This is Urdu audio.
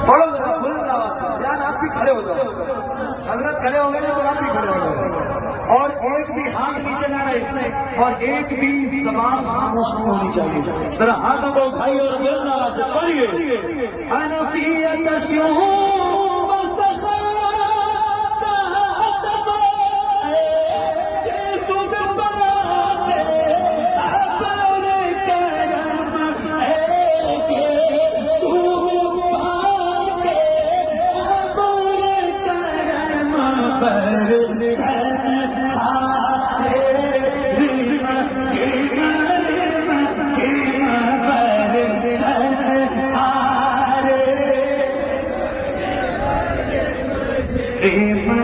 پڑھو ذرا بلند آواز سے، بیان آپ بھی کھڑے ہو جاؤ، حضرت کھڑے ہو گئے نا تو آپ بھی کھڑے ہو جاؤ، اور ایک بھی ہاتھ نیچے نہ رہے اور ایک بھی زبان خاموش نہیں ہونی چاہیے. ذرا ہاتھوں کو اٹھائیے اور بلند آواز سے پڑھیے. انا فی الشہور مستخبات اتبع جیسو دباتے اپر کرم جیسو دباتے اپر کرم پر ریم